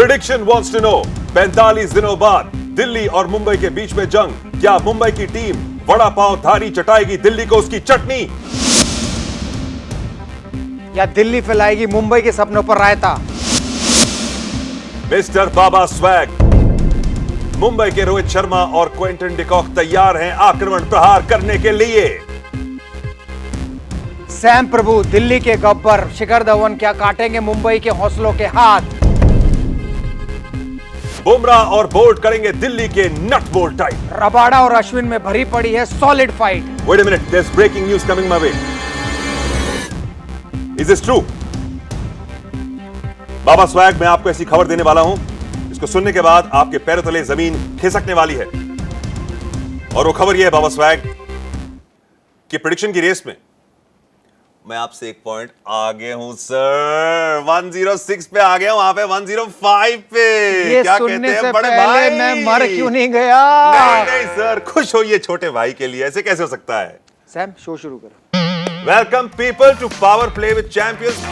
Prediction wants to know 45 दिनों बाद दिल्ली और मुंबई के बीच में जंग। क्या मुंबई की टीम वड़ा पाव धारी चटाएगी दिल्ली को उसकी चटनी, या दिल्ली फैलाएगी मुंबई के सपनों पर रायता? मिस्टर बाबा स्वैग, मुंबई के रोहित शर्मा और क्विंटन डिकॉक तैयार हैं आक्रमण प्रहार करने के लिए। सैम प्रभु, दिल्ली के गब्बर शिखर धवन क्या काटेंगे मुंबई के हौसलों के हाथ? बुमराह और बोल्ट करेंगे दिल्ली के नट बोल्ट टाइप। रबाडा और अश्विन में भरी पड़ी है solid fight. Wait a minute, there is breaking news coming my way. Is this true? Baba swag, मैं आपको ऐसी खबर देने वाला हूं जिसको सुनने के बाद आपके पैरों तले जमीन खिसकने वाली है। और वो खबर यह है बाबा स्वैग कि प्रेडिक्शन की रेस में मैं आपसे एक पॉइंट आगे हूं सर। 106 पे आ गया हूं, वहां पे 105 पे। ये क्या सुनने कहते से हैं बड़े पहले भाई? मैं मर क्यों नहीं गया? नहीं सर, खुश होइए छोटे भाई के लिए, ऐसे कैसे हो सकता है? सैम, शो शुरू करो। Welcome people to power play with champions.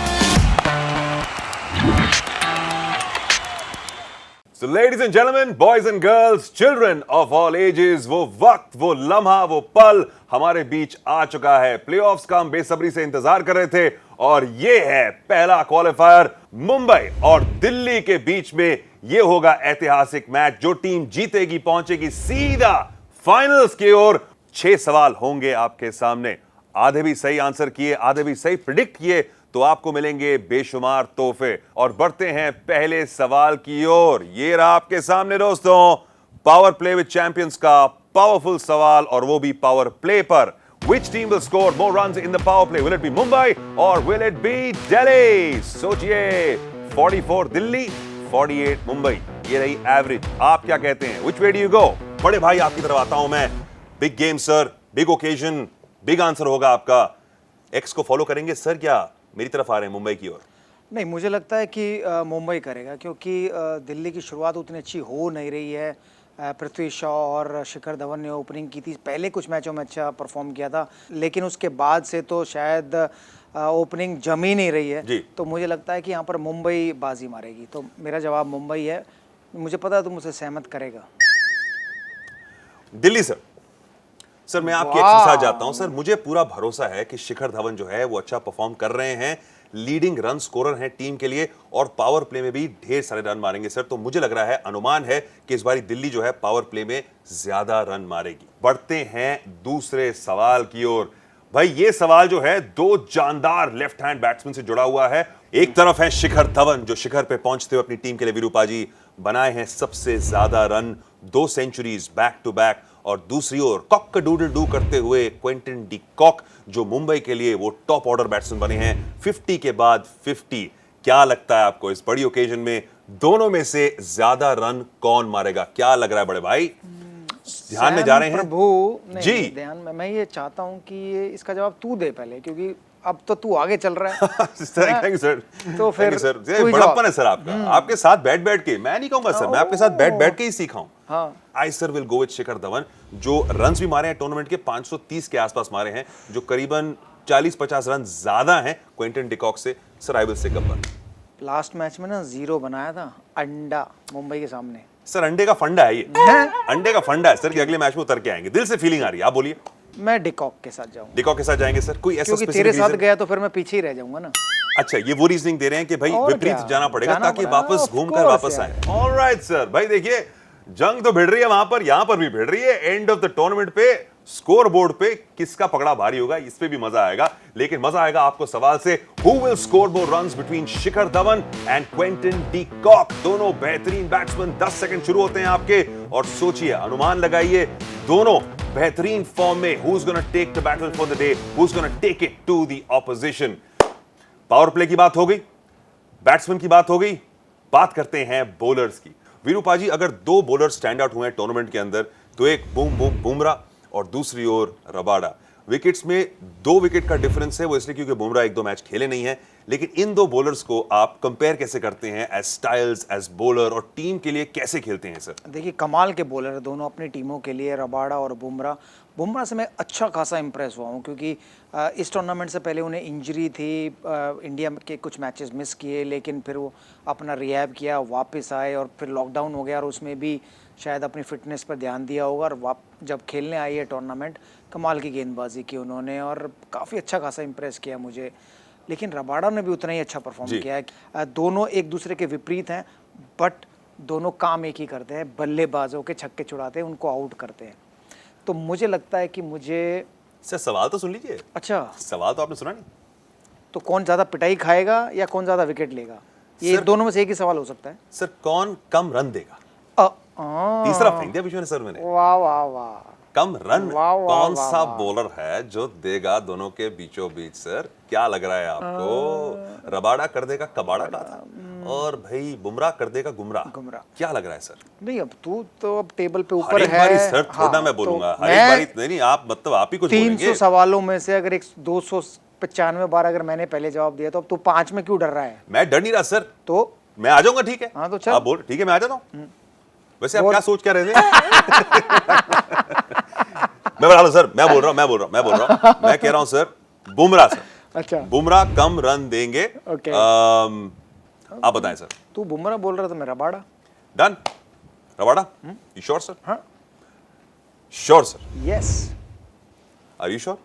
So ladies and gentlemen, boys and girls, children of all ages, वो वक्त, वो लम्हा, वो पल हमारे बीच आ चुका है। प्लेऑफ्स का हम बेसब्री से इंतजार कर रहे थे और ये है पहला क्वालिफायर मुंबई और दिल्ली के बीच में। ये होगा ऐतिहासिक मैच। जो टीम जीतेगी पहुंचेगी सीधा फाइनल्स की ओर। 6 सवाल होंगे आपके सामने, आधे भी सही आंसर किए, आधे भी सही प्रिडिक्ट किए तो आपको मिलेंगे बेशुमार तोहफे। और बढ़ते हैं पहले सवाल की ओर। ये रहा आपके सामने दोस्तों, पावर प्ले विद चैंपियंस का पावरफुल सवाल, और वो भी पावर प्ले पर। Which team will score more runs in the power play? Will it be Mumbai or will it be Delhi? सोचिए, 44 दिल्ली, 48 मुंबई, ये रही एवरेज। आप क्या कहते हैं? Which way do you go? बड़े भाई आपकी तरफ आता हूं मैं। Big game sir, big occasion, big answer होगा आपका। एक्स को फॉलो करेंगे सर, क्या मेरी तरफ आ रहे हैं मुंबई की ओर? नहीं, मुझे लगता है कि मुंबई करेगा, क्योंकि दिल्ली की शुरुआत उतनी अच्छी हो नहीं रही है। पृथ्वी शॉ और शिखर धवन ने ओपनिंग की थी, पहले कुछ मैचों में अच्छा परफॉर्म किया था, लेकिन उसके बाद से तो शायद ओपनिंग जम ही नहीं रही है। तो मुझे लगता है कि यहाँ पर मुंबई बाजी मारेगी। तो मेरा जवाब मुंबई है। मुझे पता है तुम मुझसे सहमत करेगा। दिल्ली सर। सर मैं आपके एक्स के साथ जाता हूं सर। मुझे पूरा भरोसा है कि शिखर धवन जो है वो अच्छा परफॉर्म कर रहे हैं, लीडिंग रन स्कोरर हैं टीम के लिए, और पावर प्ले में भी ढेर सारे रन मारेंगे सर। तो मुझे लग रहा है, अनुमान है कि इस बारी दिल्ली जो है पावर प्ले में ज्यादा रन मारेगी। बढ़ते हैं दूसरे सवाल की ओर। भाई ये सवाल जो है 2 जानदार लेफ्ट हैंड बैट्समैन से जुड़ा हुआ है। एक तरफ है शिखर धवन, जो शिखर पे पहुंचते हुए अपनी टीम के लिए वीरूपा जी बनाए हैं सबसे ज्यादा run, 2 centuries back to back. और दूसरी ओर कॉक डूडल डू करते हुए क्विंटन डिकॉक, जो मुंबई के लिए वो टॉप ऑर्डर बैट्समैन बने हैं, 50 के बाद 50। क्या लगता है आपको इस बड़ी ओकेजन में दोनों में से ज्यादा रन कौन मारेगा? क्या लग रहा है बड़े भाई? ध्यान में जा रहे हैं प्रभु? जी ध्यान में। मैं ये चाहता हूं कि इसका जवाब तू दे पहले, क्योंकि अब तो तू आगे चल रहा है। Thank you sir. तो फिर सर बड़प्पन है सर आपका। आपके साथ बैठ बैठ के, मैं नहीं कहूंगा सर, मैं आपके साथ बैठ बैठ के ही सीखा हूं। आई sir will go with Shikhar Dhawan, जो रन्स भी मारे हैं टूर्नामेंट के 530 के आसपास मारे हैं, जो करीबन 40-50 रन ज्यादा हैं क्विंटन डिकॉक से। Sir I will say Gabbar. Last match में ना 0 बनाया था अंडा मुंबई के सामने। सर अंडे का फंडा है ये, अंडे का फंडा है सर कि अगले मैच में उतर के आएंगे। दिल से फीलिंग आ रही है, आप बोलिए। मैं डिकॉक के साथ जाऊंगा। डिकॉक के साथ जाएंगे सर? कोई ऐसा क्योंकि तेरे साथ गया तो फिर मैं पीछे ही रह जाऊंगा ना। अच्छा, ये वो रीजनिंग दे रहे हैं कि भाई विपरीत जाना पड़ेगा ताकि वापस घूमकर वापस आए। Alright sir. भाई देखिए, जंग तो भिड़ रही है वहां पर, यहां पर भी भिड़ रही है। एंड ऑफ द टूर्नामेंट पे स्कोर बोर्ड पे किसका पकड़ा भारी होगा, इस पे भी मजा आएगा। लेकिन मजा आएगा आपको सवाल से, who will score more runs between Shikhar Dhawan and Quinton de Kock? दोनों बेहतरीन बैट्समैन। 10 सेकंड शुरू होते हैं आपके, और सोचिए, अनुमान लगाइए, दोनों बेहतरीन फॉर्म में। Who is gonna take the battle for the day? Who is gonna take it to the opposition? Power play की बात हो गई, बैट्समैन की बात हो गई, बात करते हैं बॉलर्स की। वीरूपा जी, अगर 2 बॉलर स्टैंड आउट हुए हैं टूर्नामेंट के अंदर, तो एक बुमराह और दूसरी ओर रबाडा। विकेट्स में 2 विकेट का डिफरेंस है, वो इसलिए क्योंकि बुमराह 1-2 मैच खेले नहीं है। लेकिन इन 2 बॉलर्स को आप कंपेयर कैसे करते हैं एज स्टाइल्स, एज बॉलर, और टीम के लिए कैसे खेलते हैं सर? देखिए, कमाल के बॉलर है दोनों अपनी टीमों के लिए, रबाडा और बुमराह। बुमराह से मैं अच्छा खासा इम्प्रेस हुआ हूँ क्योंकि इस टूर्नामेंट से पहले उन्हें इंजरी थी, इंडिया के कुछ मैचेस मिस किए, लेकिन फिर वो अपना रिहैब किया, वापस आए और फिर लॉकडाउन हो गया और उसमें भी शायद अपनी फिटनेस पर ध्यान दिया होगा और जब खेलने आई है टूर्नामेंट, कमाल की गेंदबाजी की उन्होंने और काफ़ी अच्छा खासा इम्प्रेस किया मुझे। लेकिन रबाडा ने भी उतना ही अच्छा परफॉर्म किया है। दोनों एक दूसरे के विपरीत हैं, बट दोनों काम एक ही करते हैं, बल्लेबाजों के छक्के छुड़ाते हैं, उनको आउट करते हैं। तो मुझे लगता है कि मुझे सर सवाल तो सुन लीजिए। अच्छा, सवाल तो आपने सुना नहीं। तो कौन ज़्यादा पिटाई खाएगा या कौन ज़्यादा विकेट लेगा, ये दोनों में से एक ही सवाल हो सकता है। सर कौन कम रन देगा, तीसरा फेंक दिया बीच में सर मैंने। वाह वाह वाह, कम रन वाह, वाह, कौन वाह, सा वाह। बॉलर है जो देगा दोनों के बीचों बीच? सर क्या लग रहा है आपको? रबाडा कर देगा कबाड़ा का और भाई बुमराह कर देगा गुमराह। क्या लग रहा है सर? नहीं अब तू तो अब टेबल पे हर ऊपर एक है। बारी सर थोड़ा हाँ, मैं बोलूंगा, तो हर एक बारी नहीं नहीं, आप मतलब आप ही कुछ 300 बोलेंगे। सवालों में से अगर 295 बार अगर मैंने पहले जवाब दिया तो अब तू 5 में क्यों डर रहा है? मैं डर नहीं रहा सर, तो मैं आ जाऊंगा। ठीक है, हाँ, तो चल। आप बोल। ठीक है, मैं आ जाता हूँ। वैसे आप क्या सोच क्या रहे थे? मैं बता रहा हूँ सर, मैं बोल रहा हूँ, मैं कह रहा हूँ सर बुमराह सर। अच्छा, बुमराह कम रन देंगे। ओके। आप बताएं सर। तू बुमराह बोल रहा था, मैं Rabada. Done, Rabada. You sure sir? हाँ, sure sir. Yes. Are you sure?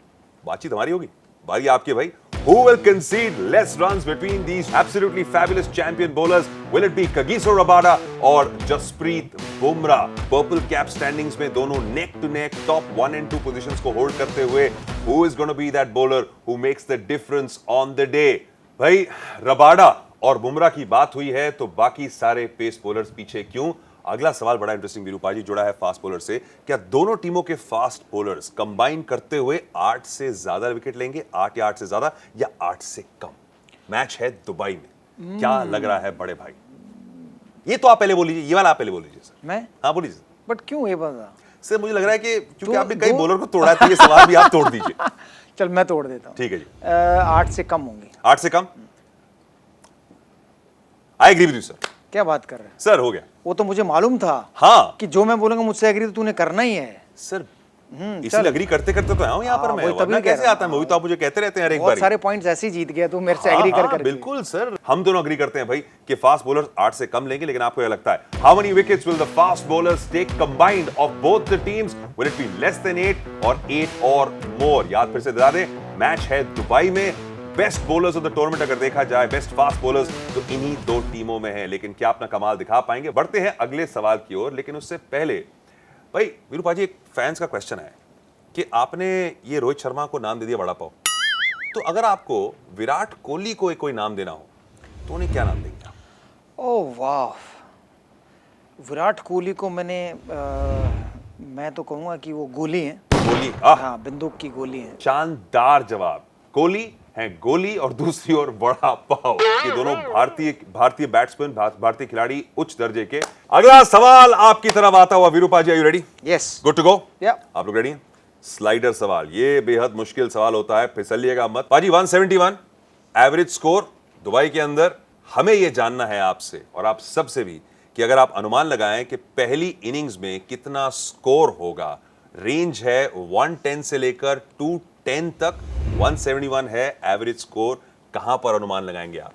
बातचीत हमारी होगी, बारी आपकी है भाई। Who will concede less runs between these absolutely fabulous champion bowlers? Will it be Kagiso Rabada or Jasprit Bumrah? Purple cap standings में दोनों neck to neck top 1 and 2 positions को hold करते हुए who is going to be that bowler who makes the difference on the day? भाई Rabada और बुमराह की बात हुई है तो बाकी सारे पेस बॉलर्स पीछे क्यों? अगला सवाल बड़ा इंटरेस्टिंग वीरू पाजी जुड़ा है फास्ट बॉलर से। क्या दोनों टीमों के फास्ट बॉलर्स कंबाइन करते हुए 8 से ज्यादा विकेट लेंगे? 8 या 8 से ज्यादा या 8 से कम? मैच है दुबई में, क्या लग रहा है बड़े भाई? ये तो आप पहले बोल लीजिए, ये वाला आप पहले बोल लीजिए सर। मैं? हाँ बोलिए सर। बट क्यों ये बता? सर मुझे लग रहा है कि क्योंकि आपने कई बॉलर को तोड़ा था, ये सवाल भी आप तोड़ दीजिए। चल मैं तोड़ देता हूँ। ठीक है जी। 8 से कम होंगे। 8 से कम? I agree with you sir. क्या बात कर रहे हैं सर? हो गया। वो तो मुझे मालूम था हाँ कि जो मैं बोलूंगा मुझसे एग्री तो तूने करना ही है सर, इसलिए अग्री करते करते तो आया हूं यहाँ पर। मैं वही तभी वरना कह कैसे रहा आता है? मूवी तो आप मुझे कहते रहते हैं हर एक बहुत बार। सारे पॉइंट्स ऐसे ही जीत गया तू मेरे से एग्री कर कर बिल्कुल सर, हम दोनों अग्री करते हैं भाई कि फास्ट बॉलर्स 8 से कम लेंगे। लेकिन आपको क्या लगता है, how many wickets will the fast bowlers take combined of both the teams? Will it be less than 8 और 8 और मोर? याद फिर से दिला दें, मैच है दुबई में। Best bowlers of the tournament अगर देखा जाए, बेस्ट फास्ट बॉलर्स तो इन्हीं दो टीमों में है। लेकिन क्या अपना कमाल दिखा पाएंगे? बढ़ते हैं अगले सवाल की ओर, लेकिन उससे पहले भाई वीरू पाजी, एक फैंस का क्वेश्चन है कि आपने ये रोहित शर्मा को नाम दे दिया बड़ा पाव, तो अगर आपको विराट कोहली को कोई नाम देना हो तो उन्हें क्या नाम देंगे? ओह वाह, विराट कोहली को मैंने मैं तो कहूंगा कि वो गोली हैं। कोहली? हाँ, बंदूक की गोली हैं। शानदार जवाब। कोहली है गोली और दूसरी ओर बड़ा पाव। ये दोनों भारतीय बैट्समैन, भारतीय खिलाड़ी उच्च दर्जे के। अगला सवाल आपकी तरफ आता हुआ वीरू पाजी, are you ready? Yes, good to go? या आप लोग रेडी हैं? स्लाइडर सवाल, ये बेहद मुश्किल सवाल होता है, फिसलिएगा मत पाजी। 171 एवरेज स्कोर दुबई के अंदर। हमें यह जानना है आपसे और आप सबसे भी कि अगर आप अनुमान लगाएं कि पहली इनिंग्स में कितना स्कोर होगा। रेंज है 110 से लेकर 210 तक। 171 है एवरेज स्कोर, कहां पर अनुमान लगाएंगे आप?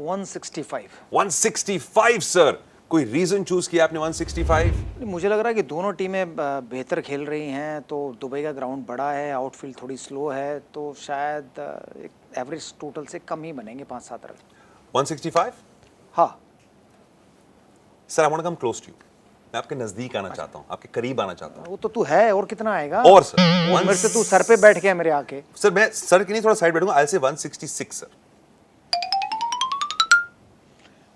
165। 165 सर, कोई रीजन चूज किया आपने 165? मुझे लग रहा है कि दोनों टीमें बेहतर खेल रही हैं, तो दुबई का ग्राउंड बड़ा है, आउटफील्ड थोड़ी स्लो है, तो शायद एक एवरेज टोटल से कम ही बनेंगे, 5-7 रन। 165? हाँ sir, I want to come close to you. मैं आपके नजदीक आना चाहता हूं, आपके करीब आना चाहता हूं। वो तो तू है, और कितना आएगा? और सर वो मेरे से तू सर पे बैठ गया मेरे आके। सर मैं सर की नहीं, थोड़ा साइड बैठूंगा। आई से 166 सर।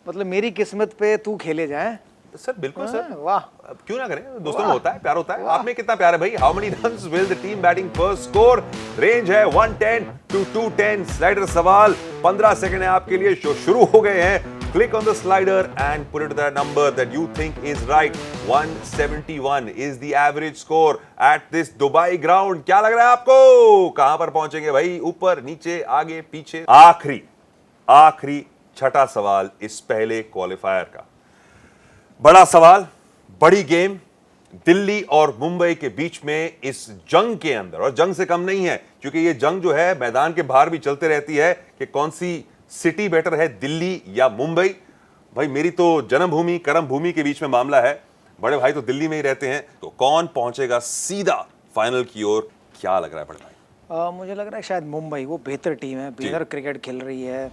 मतलब मेरी किस्मत पे तू खेले जाए। सर बिल्कुल सर, वाह, अब क्यों ना करें, दोस्तों में होता है, प्यार होता है। आप में कितना प्यार है भाई? How many runs will the team batting first score? Range है 110 to 210। स्लाइडर सवाल, 15 सेकंड है आपके लिए, शो शुरू हो गए हैं। Click on the slider and put it to that number that you think is right. 171 is the average score at this Dubai ground. क्या लग रहा है आपको? कहां पर पहुंचेंगे भाई? ऊपर, नीचे, आगे, पीछे? आखिरी छठा सवाल इस पहले क्वालिफायर का। बड़ा सवाल, बड़ी गेम, दिल्ली और मुंबई के बीच में इस जंग के अंदर, और जंग से कम नहीं है क्योंकि ये जंग जो है मैदान के बाहर भी चलते रहती है कि कौन सी सिटी बेटर है, दिल्ली या मुंबई। भाई मेरी तो जन्मभूमि कर्म भूमि के बीच में मामला है, बड़े भाई तो दिल्ली में ही रहते हैं, तो कौन पहुंचेगा सीधा फाइनल की ओर, क्या लग रहा है बड़े भाई? मुझे लग रहा है शायद मुंबई, वो बेहतर टीम है, बेहतर क्रिकेट खेल रही है।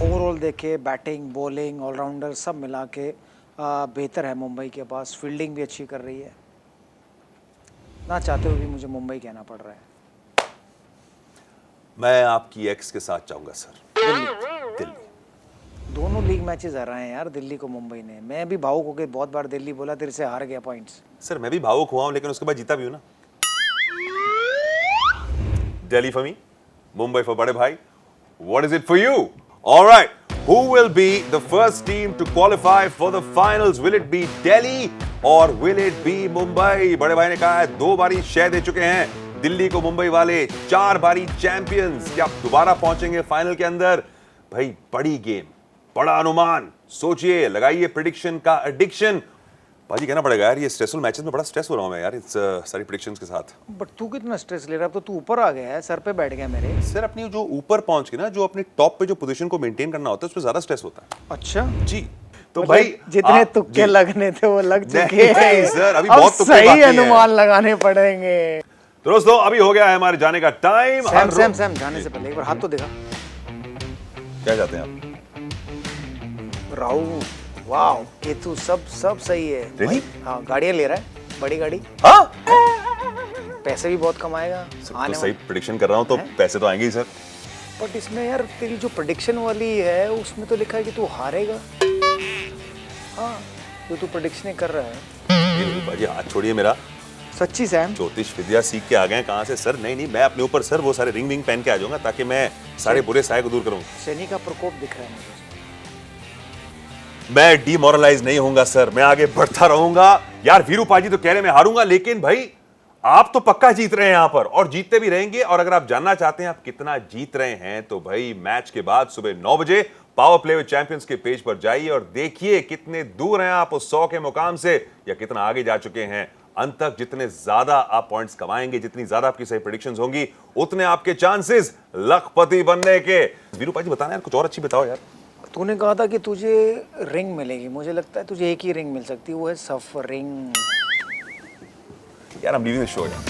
ओवरऑल देखे बैटिंग बॉलिंग ऑलराउंडर सब मिला के बेहतर है मुंबई के पास, फील्डिंग भी अच्छी कर रही है। ना चाहते हुए भी मुझे मुंबई कहना पड़ रहा है। मैं आपकी एक्स के साथ चाहूंगा सर, दिल्ली। दोनों लीग मैचेस हराए हैं यार दिल्ली को मुंबई ने। मैं भी भावुक होकर बहुत बार दिल्ली बोला, तेरे से हार गया पॉइंट्स। सर मैं भी भावुक हुआ हूं, लेकिन उसके बाद जीता भी हूं ना। Delhi for me, Mumbai for Bade Bhai. What is it for you? All right. Who will be the first team to qualify for the finals? Will it be Delhi or will it be Mumbai? बड़े भाई ने कहा है 2 बारी शय दे चुके हैं दिल्ली को मुंबई वाले, 4 बारी चैंपियंस। क्या दोबारा पहुंचेंगे फाइनल के अंदर? भाई बड़ी गेम, बड़ा अनुमान, सोचिए, लगाइए प्रिडिक्शन का एडिक्शन। भाजी कहना पड़ेगा यार, ये स्ट्रेसफुल मैचेस में बड़ा स्ट्रेस हो रहा हूं मैं यार इस सारी प्रेडिक्शंस के साथ। बट तू कितना स्ट्रेस ले रहा है? अब तो तू ऊपर आ गया है, सर पे बैठ गया मेरे। सर अपनी जो ऊपर पहुंच के ना, जो अपनी टॉप पे जो पोजीशन को मेंटेन करना होता है, उसमें ज्यादा स्ट्रेस होता है। अच्छा जी, तो मतलब भाई जितने तुक्के लगने थे वो लग चुके हैं। नहीं सर, अभी अब बहुत तुक्के सही बाकी हैं। अनुमान लगाने पड़ेंगे। तो दोस्तों अभी हो गया है हमारे जाने का टाइम। सैम जाने से पहले एक बार हाथ तो देखा। क्या चाहते हैं आप? राहु वाह, केतु सब सही है। Really? हाँ, गाड़ियाँ ले रहा है, बड़ी गाड़ी, हाँ, पैसे भी बहुत कमाएगा सब आने तो सही प्रेडिक्शन कर रहा हूँ, तो पैसे तो आएंगे ही सर। बट इसमें यार तेरी जो प्रेडिक्शन वाली है उसमें तो लिखा है कि तू हारेगा। हाँ, जो तू प्रेडिक्शन कर रहा है। भाजी हाथ छोड़िए मेरा, सच्ची सैम? ज्योतिष विद्या सीख के आ गए हैं कहाँ से सर? नहीं, मैं अपने ऊपर सर वो सारे रिंग विंग पहन के आ जाऊंगा, ताकि मैं सारे बुरे साए को दूर करूँ। शनि का प्रकोप दिख रहा है मुझे। मैं डिमोरलाइज नहीं होऊंगा सर, मैं आगे बढ़ता रहूंगा। यार वीरू पाजी तो कह रहे मैं हारूंगा, लेकिन भाई आप तो पक्का जीत रहे हैं यहां पर, और जीतते भी रहेंगे। और अगर आप जानना चाहते हैं आप कितना जीत रहे हैं, तो भाई मैच के बाद सुबह 9 बजे पावर प्ले विद चैंपियंस के पेज पर जाइए और देखिए कितने दूर हैं आप उस 100 के मुकाम से, या कितना आगे जा चुके हैं। अंत तक जितने ज्यादा आप पॉइंट्स कमाएंगे, जितनी ज्यादा आपकी सही प्रेडिक्शंस होंगी, उतने आपके चांसेस लखपति बनने के। वीरू पाजी बताना यार, कुछ और अच्छी बताओ यार। तूने कहा था कि तुझे रिंग मिलेगी, मुझे लगता है तुझे एक ही रिंग मिल सकती है, वो है सफरिंग। यार I'm leaving the show यार।